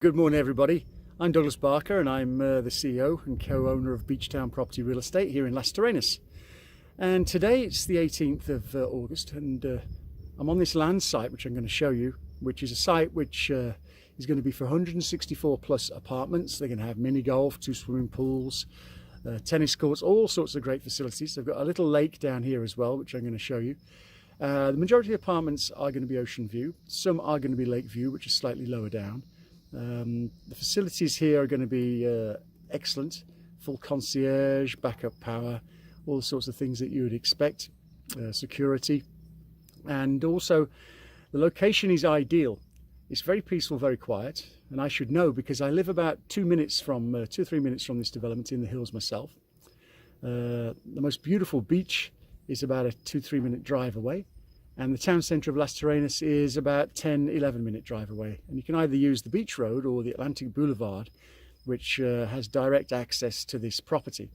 Good morning everybody, I'm Douglas Barker and I'm the CEO and co-owner of Beachtown Property Real Estate here in Las Terrenas. And today it's the 18th of August and I'm on this land site which I'm going to show you, which is a site which is going to be for 164 plus apartments. They're going to have mini golf, 2 swimming pools, tennis courts, all sorts of great facilities. They've got a little lake down here as well which I'm going to show you. The majority of apartments are going to be ocean view, some are going to be lake view which is slightly lower down. The facilities here are going to be excellent, full concierge, backup power, all the sorts of things that you would expect, security, and also the location is ideal. It's very peaceful, very quiet, and I should know because I live about 2 minutes from 2 or 3 minutes from this development in the hills myself. The most beautiful beach is about a 2-3 minute drive away. And the town centre of Las Terrenas is about 10-11 minute drive away. And you can either use the beach road or the Atlantic Boulevard, which has direct access to this property.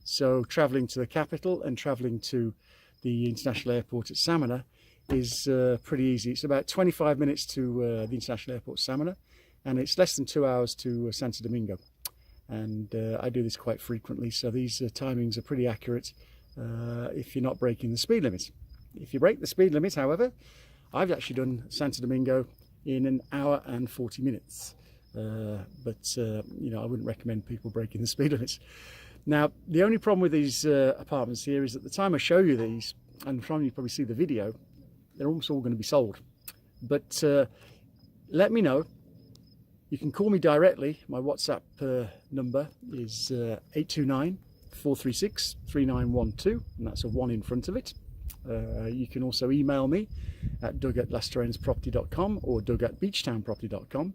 So travelling to the capital and travelling to the international airport at Samana is pretty easy. It's about 25 minutes to the international airport Samana, and it's less than 2 hours to Santo Domingo. And I do this quite frequently, so these timings are pretty accurate if you're not breaking the speed limit. If you break the speed limit, however, I've actually done Santo Domingo in 1 hour and 40 minutes. But you know, I wouldn't recommend people breaking the speed limits. Now, the only problem with these apartments here is at the time I show you these, and from you probably see the video, they're almost all going to be sold. But let me know. You can call me directly. My WhatsApp number is 829-436-3912, and that's a 1 in front of it. You can also email me at doug@lasterrenesproperty.com or doug@beachtownproperty.com.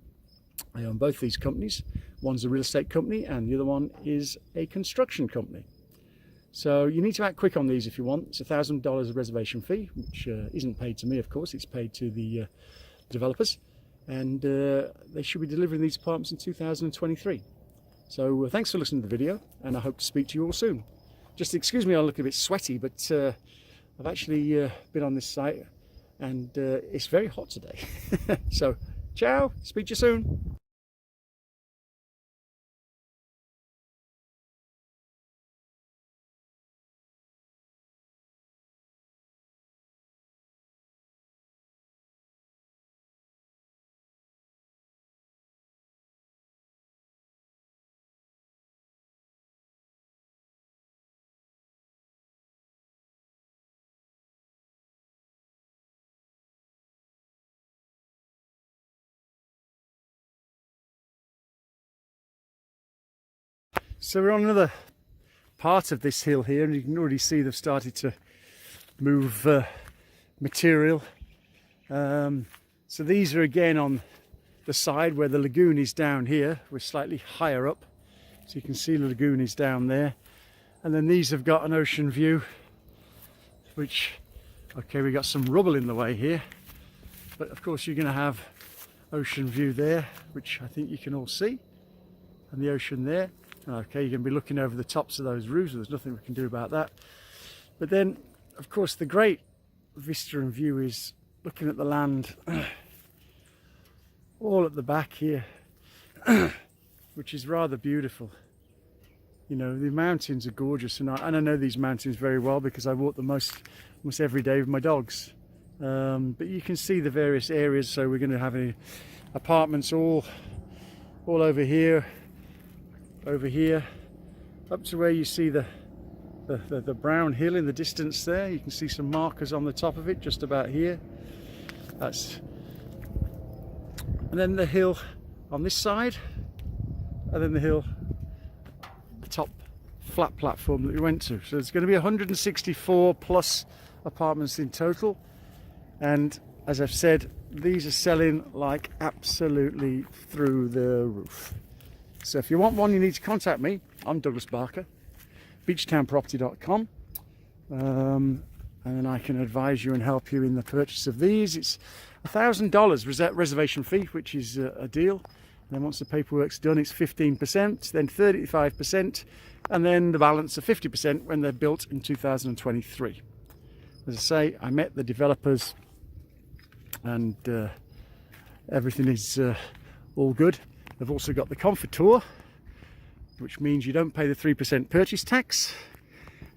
I own both these companies. One's a real estate company and the other one is a construction company. So you need to act quick on these if you want. It's $1,000 reservation fee, which isn't paid to me, of course. It's paid to the developers, and they should be delivering these apartments in 2023. So thanks for listening to the video, and I hope to speak to you all soon. Just excuse me, I look a bit sweaty, but I've actually been on this site and it's very hot today. So, ciao, speak to you soon. So we're on another part of this hill here, and you can already see they've started to move material. So these are again on the side where the lagoon is down here. We're slightly higher up, so you can see the lagoon is down there. And then these have got an ocean view, which, okay, we got some rubble in the way here, but of course you're going to have ocean view there, which I think you can all see, and the ocean there. Okay, you're going to be looking over the tops of those roofs. There's nothing we can do about that. But then, of course, the great vista and view is looking at the land all at the back here, which is rather beautiful. You know, the mountains are gorgeous, and I know these mountains very well because I walk them almost every day with my dogs. But you can see the various areas. So we're going to have apartments all over here, over here, up to where you see the brown hill in the distance there. You can see some markers on the top of it, just about here. And then the hill on this side, and then the hill, the top flat platform that we went to. So there's going to be 164 plus apartments in total, and as I've said, these are selling like absolutely through the roof. So if you want one, you need to contact me. I'm Douglas Barker, beachtownproperty.com, and then I can advise you and help you in the purchase of these. It's $1,000 reservation fee, which is a deal. And then once the paperwork's done, it's 15%, then 35%, and then the balance of 50% when they're built in 2023. As I say, I met the developers and everything is all good. They've also got the Confitor, which means you don't pay the 3% purchase tax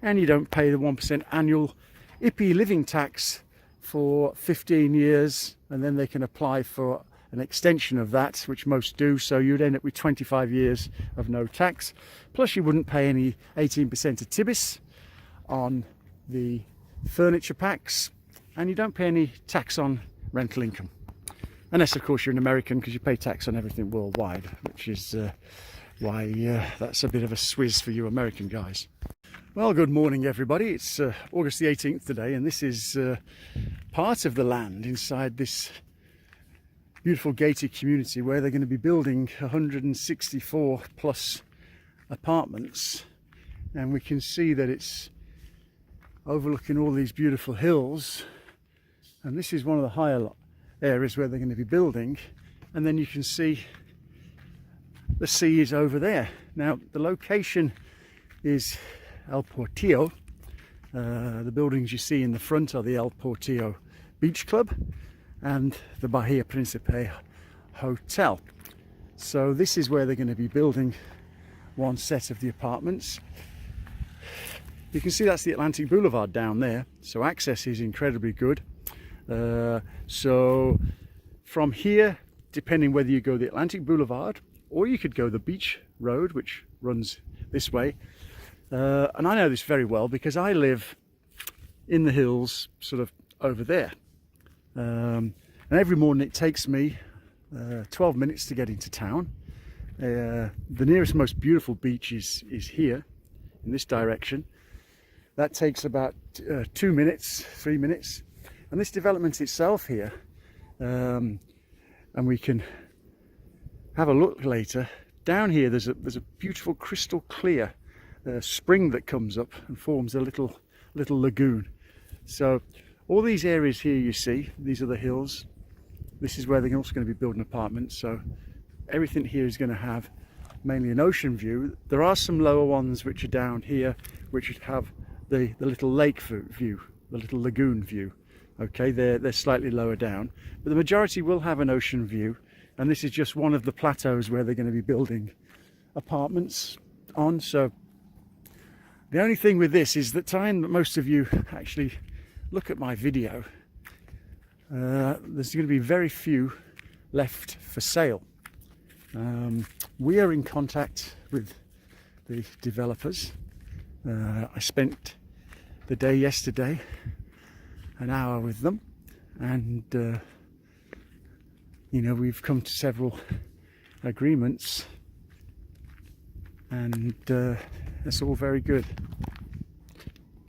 and you don't pay the 1% annual IPI living tax for 15 years, and then they can apply for an extension of that, which most do, so you'd end up with 25 years of no tax. Plus you wouldn't pay any 18% of TIBIS on the furniture packs, and you don't pay any tax on rental income. Unless of course you're an American, because you pay tax on everything worldwide, which is why that's a bit of a swizz for you American guys. Well, good morning everybody. It's August the 18th today, and this is part of the land inside this beautiful gated community where they're going to be building 164 plus apartments, and we can see that it's overlooking all these beautiful hills, and this is one of the higher areas where they're going to be building. And then you can see the sea is over there. Now the location is El Portillo. The buildings you see in the front are the El Portillo Beach Club and the Bahia Principe Hotel. So this is where they're going to be building one set of the apartments. You can see that's the Atlantic Boulevard down there, so access is incredibly good. So from here, depending whether you go the Atlantic Boulevard or you could go the beach road, which runs this way, and I know this very well because I live in the hills sort of over there. And every morning it takes me 12 minutes to get into town. The nearest most beautiful beach is here in this direction. That takes about 2 minutes, 3 minutes. And this development itself here, and we can have a look later. Down here there's a beautiful crystal clear spring that comes up and forms a little lagoon. So all these areas here you see, these are the hills. This is where they're also going to be building apartments. So everything here is going to have mainly an ocean view. There are some lower ones which are down here, which would have the little lake view, the little lagoon view. Okay, they're slightly lower down, but the majority will have an ocean view. And this is just one of the plateaus where they're going to be building apartments on. So the only thing with this is the time that most of you actually look at my video, there's going to be very few left for sale. We are in contact with the developers. I spent the day yesterday, an hour with them, and you know, we've come to several agreements, and it's all very good.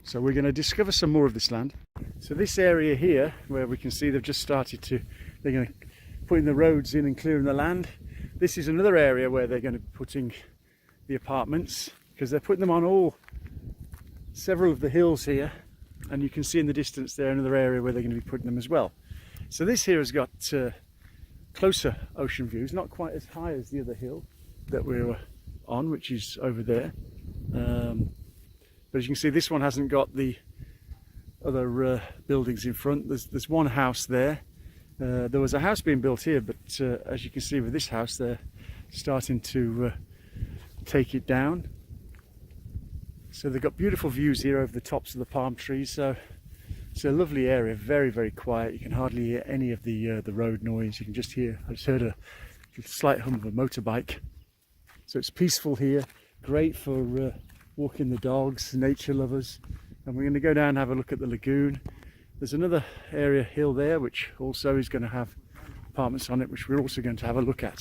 So we're going to discover some more of this land. So this area here, where we can see they've just started they're going to putting the roads in and clearing the land. This is another area where they're going to be putting the apartments, because they're putting them on several of the hills here, and you can see in the distance there another area where they're going to be putting them as well. So this here has got closer ocean views, not quite as high as the other hill that we were on, which is over there. But as you can see, this one hasn't got the other buildings in front. There's one house there. There was a house being built here, but as you can see with this house, they're starting to take it down. So they've got beautiful views here over the tops of the palm trees. So it's a lovely area, very, very quiet. You can hardly hear any of the road noise. You can just hear, I just heard a slight hum of a motorbike. So it's peaceful here, great for walking the dogs, nature lovers. And we're going to go down and have a look at the lagoon. There's another area hill there which also is going to have apartments on it, which we're also going to have a look at.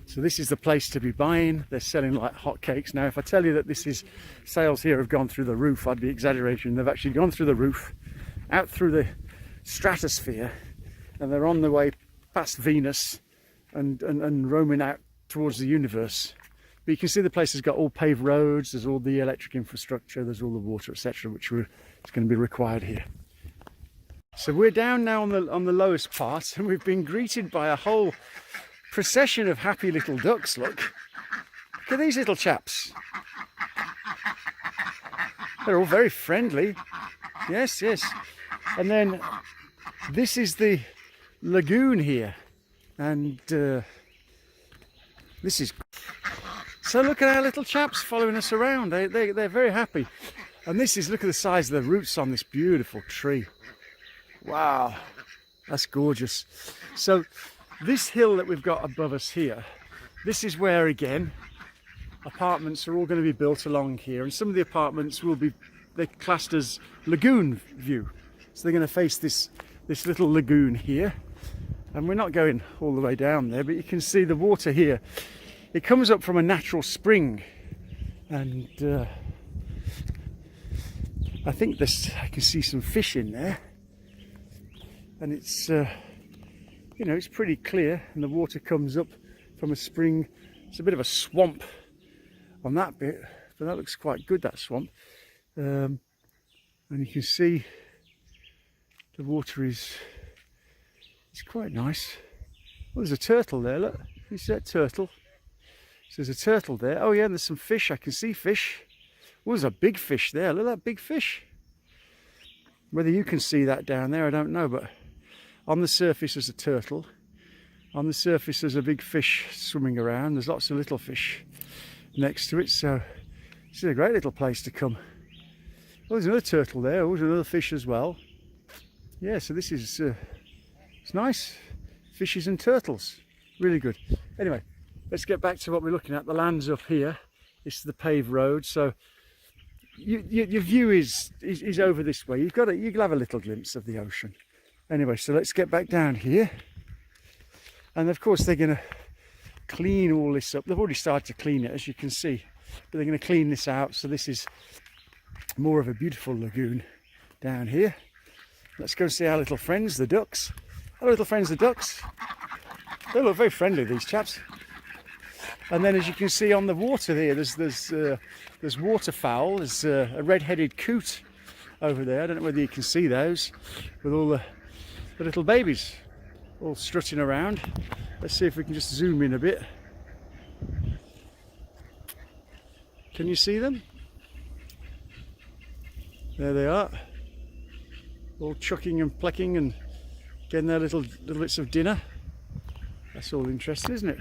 So this is the place to be buying. They're selling like hotcakes. Now if I tell you that sales here have gone through the roof, I'd be exaggerating. They've actually gone through the roof, out through the stratosphere, and they're on the way past Venus and roaming out towards the universe. But you can see the place has got all paved roads, there's all the electric infrastructure, there's all the water, etc., which is going to be required here. So we're down now on the lowest part, and we've been greeted by a whole procession of happy little ducks. Look at these little chaps. They're all very friendly. Yes, yes. And then this is the lagoon here, and This is... So look at our little chaps following us around. They're very happy. And this is, look at the size of the roots on this beautiful tree. Wow, that's gorgeous. So this hill that we've got above us here, this is where, again, apartments are all going to be built along here. And some of the apartments will be, they're classed as lagoon view. So they're going to face this little lagoon here. And we're not going all the way down there, but you can see the water here. It comes up from a natural spring. And I think I can see some fish in there. And it's, you know, it's pretty clear. And the water comes up from a spring. It's a bit of a swamp on that bit, but that looks quite good, that swamp. And you can see the water is quite nice. Well, there's a turtle there, look. You see that turtle? So there's a turtle there. Oh yeah, and there's some fish. I can see fish. Oh, there's a big fish there. Look at that big fish. Whether you can see that down there, I don't know, but on the surface there's a turtle. On the surface there's a big fish swimming around. There's lots of little fish next to it, so this is a great little place to come. Oh, there's another turtle there. Oh, there's another fish as well. Yeah, so this is it's nice. Fishes and turtles. Really good. Anyway, let's get back to what we're looking at. The land's up here. This is the paved road, so your view is over this way. You'll have a little glimpse of the ocean. Anyway, so let's get back down here. And of course they're going to clean all this up. They've already started to clean it, as you can see, but they're going to clean this out. So this is more of a beautiful lagoon down here. Let's go see our little friends, the ducks. Hello, little friends, the ducks. They look very friendly, these chaps. And then, as you can see on the water there, there's waterfowl. There's a red-headed coot over there. I don't know whether you can see those, with all the little babies all strutting around. Let's see if we can just zoom in a bit. Can you see them? There they are, all chucking and plecking and getting their little bits of dinner. That's all interesting, isn't it?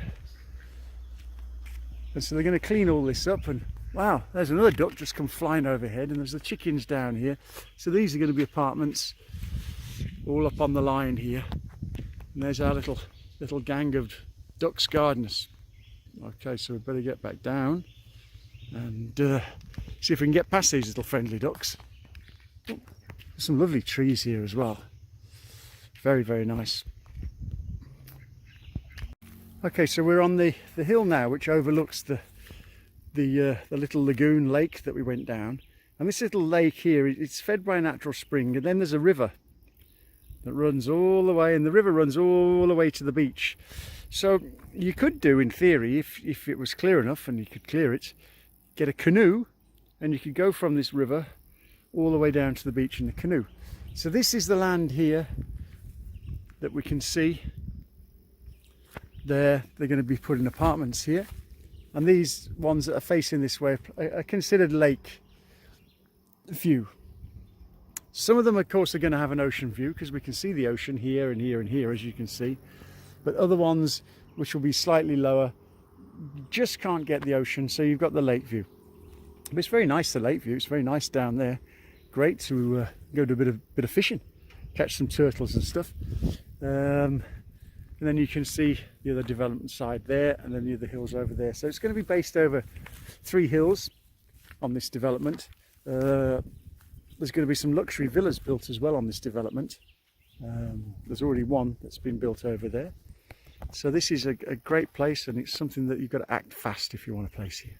And so they're going to clean all this up, and wow, there's another duck just come flying overhead, and there's the chickens down here. So these are going to be apartments all up on the line here. And there's our little gang of ducks gardeners. Okay, so we better get back down and see if we can get past these little friendly ducks. There's some lovely trees here as well. Very, very nice. Okay, so we're on the hill now, which overlooks the little lagoon lake that we went down. And this little lake here, it's fed by a natural spring, and then there's a river that runs all the way, and the river runs all the way to the beach. So you could do, in theory, if it was clear enough and you could clear it, get a canoe, and you could go from this river all the way down to the beach in the canoe. So this is the land here that we can see. They're going to be putting apartments here, and these ones that are facing this way are considered lake view. Some of them, of course, are going to have an ocean view, because we can see the ocean here and here and here, as you can see. But other ones, which will be slightly lower, just can't get the ocean, so you've got the lake view. But it's very nice, the lake view. It's very nice down there. Great to go do a bit of fishing, catch some turtles and stuff. And then you can see the other development side there, and then the other hills over there. So it's going to be based over 3 hills on this development. There's going to be some luxury villas built as well on this development. There's already one that's been built over there. So this is a great place, and it's something that you've got to act fast if you want a place here.